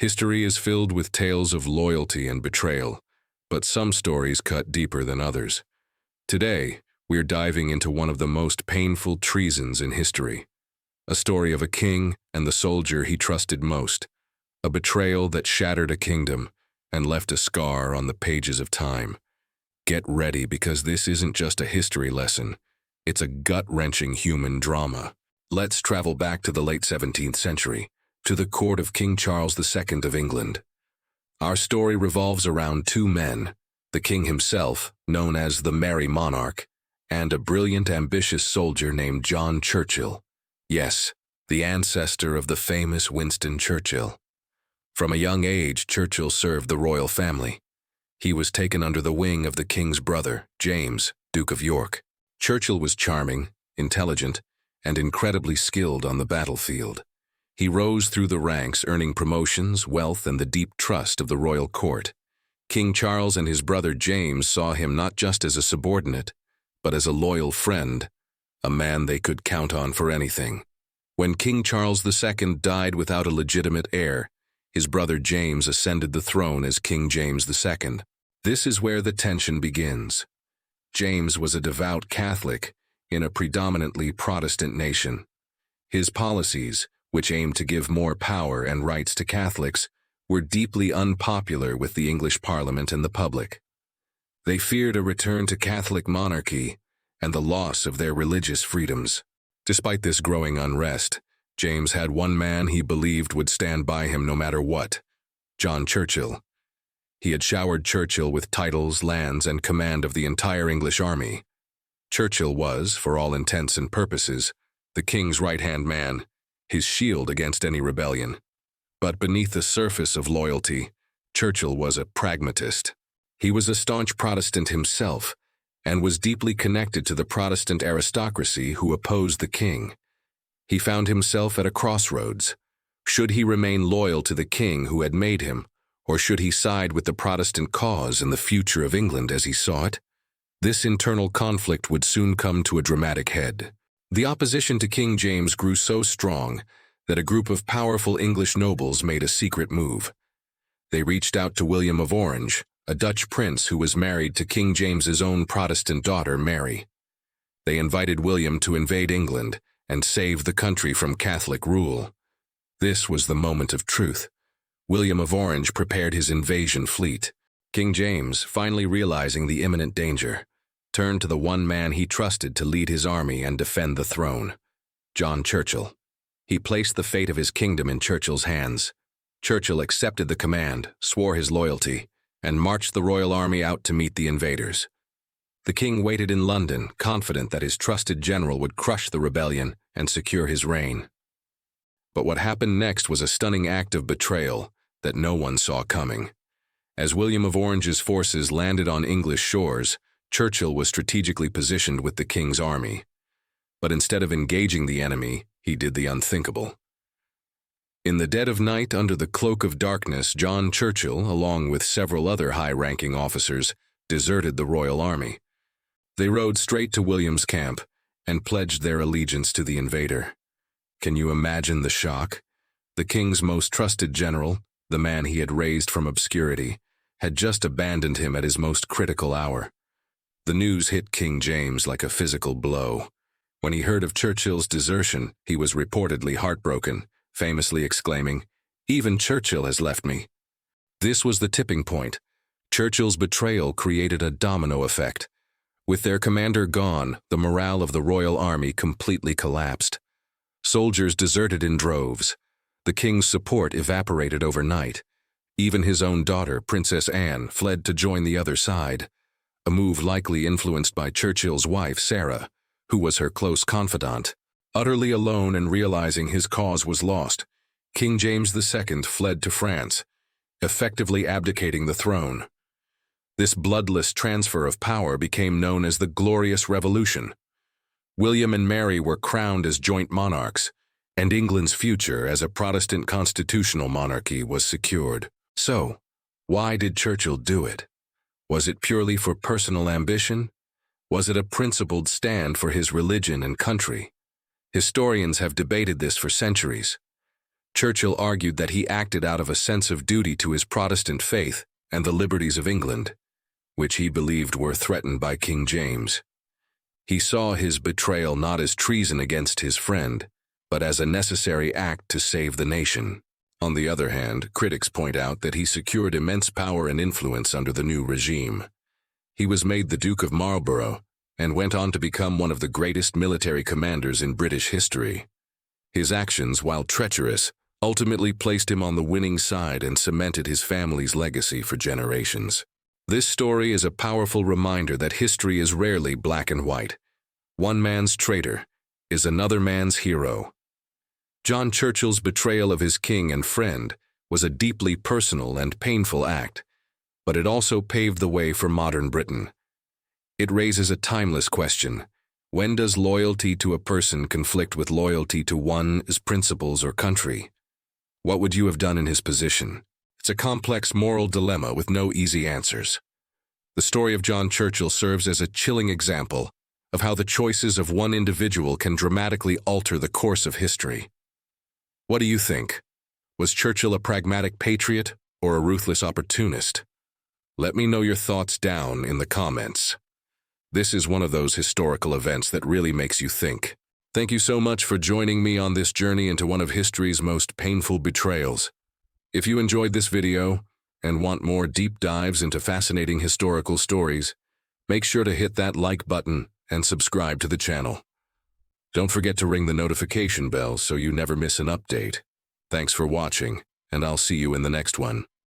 History is filled with tales of loyalty and betrayal, but some stories cut deeper than others. Today, we're diving into one of the most painful treasons in history. A story of a king and the soldier he trusted most. A betrayal that shattered a kingdom and left a scar on the pages of time. Get ready, because this isn't just a history lesson. It's a gut-wrenching human drama. Let's travel back to the late 17th century, to the court of King Charles II of England. Our story revolves around two men, the king himself, known as the Merry Monarch, and a brilliant, ambitious soldier named John Churchill. Yes, the ancestor of the famous Winston Churchill. From a young age, Churchill served the royal family. He was taken under the wing of the king's brother, James, Duke of York. Churchill was charming, intelligent, and incredibly skilled on the battlefield. He rose through the ranks, earning promotions, wealth, and the deep trust of the royal court. King Charles and his brother James saw him not just as a subordinate, but as a loyal friend, a man they could count on for anything. When King Charles II died without a legitimate heir, his brother James ascended the throne as King James II. This is where the tension begins. James was a devout Catholic in a predominantly Protestant nation. His policies, which aimed to give more power and rights to Catholics, were deeply unpopular with the English Parliament and the public. They feared a return to Catholic monarchy and the loss of their religious freedoms. Despite this growing unrest, James had one man he believed would stand by him no matter what: John Churchill. He had showered Churchill with titles, lands, and command of the entire English army. Churchill was, for all intents and purposes, the king's right-hand man, his shield against any rebellion. But beneath the surface of loyalty, Churchill was a pragmatist. He was a staunch Protestant himself, and was deeply connected to the Protestant aristocracy who opposed the king. He found himself at a crossroads. Should he remain loyal to the king who had made him, or should he side with the Protestant cause and the future of England as he saw it? This internal conflict would soon come to a dramatic head. The opposition to King James grew so strong that a group of powerful English nobles made a secret move. They reached out to William of Orange, a Dutch prince who was married to King James's own Protestant daughter, Mary. They invited William to invade England and save the country from Catholic rule. This was the moment of truth. William of Orange prepared his invasion fleet. King James, finally realizing the imminent danger, turned to the one man he trusted to lead his army and defend the throne: John Churchill. He placed the fate of his kingdom in Churchill's hands. Churchill accepted the command, swore his loyalty, and marched the royal army out to meet the invaders. The king waited in London, confident that his trusted general would crush the rebellion and secure his reign. But what happened next was a stunning act of betrayal that no one saw coming. As William of Orange's forces landed on English shores, Churchill was strategically positioned with the king's army. But instead of engaging the enemy, he did the unthinkable. In the dead of night, under the cloak of darkness, John Churchill, along with several other high-ranking officers, deserted the royal army. They rode straight to William's camp and pledged their allegiance to the invader. Can you imagine the shock? The king's most trusted general, the man he had raised from obscurity, had just abandoned him at his most critical hour. The news hit King James like a physical blow. When he heard of Churchill's desertion, he was reportedly heartbroken, famously exclaiming, "Even Churchill has left me." This was the tipping point. Churchill's betrayal created a domino effect. With their commander gone, the morale of the royal army completely collapsed. Soldiers deserted in droves. The king's support evaporated overnight. Even his own daughter, Princess Anne, fled to join the other side, a move likely influenced by Churchill's wife, Sarah, who was her close confidant. Utterly alone and realizing his cause was lost, King James II fled to France, effectively abdicating the throne. This bloodless transfer of power became known as the Glorious Revolution. William and Mary were crowned as joint monarchs, and England's future as a Protestant constitutional monarchy was secured. So, why did Churchill do it? Was it purely for personal ambition? Was it a principled stand for his religion and country? Historians have debated this for centuries. Churchill argued that he acted out of a sense of duty to his Protestant faith and the liberties of England, which he believed were threatened by King James. He saw his betrayal not as treason against his friend, but as a necessary act to save the nation. On the other hand, critics point out that he secured immense power and influence under the new regime. He was made the Duke of Marlborough and went on to become one of the greatest military commanders in British history. His actions, while treacherous, ultimately placed him on the winning side and cemented his family's legacy for generations. This story is a powerful reminder that history is rarely black and white. One man's traitor is another man's hero. John Churchill's betrayal of his king and friend was a deeply personal and painful act, but it also paved the way for modern Britain. It raises a timeless question: when does loyalty to a person conflict with loyalty to one's principles or country? What would you have done in his position? It's a complex moral dilemma with no easy answers. The story of John Churchill serves as a chilling example of how the choices of one individual can dramatically alter the course of history. What do you think? Was Churchill a pragmatic patriot or a ruthless opportunist? Let me know your thoughts down in the comments. This is one of those historical events that really makes you think. Thank you so much for joining me on this journey into one of history's most painful betrayals. If you enjoyed this video and want more deep dives into fascinating historical stories, make sure to hit that like button and subscribe to the channel. Don't forget to ring the notification bell so you never miss an update. Thanks for watching, and I'll see you in the next one.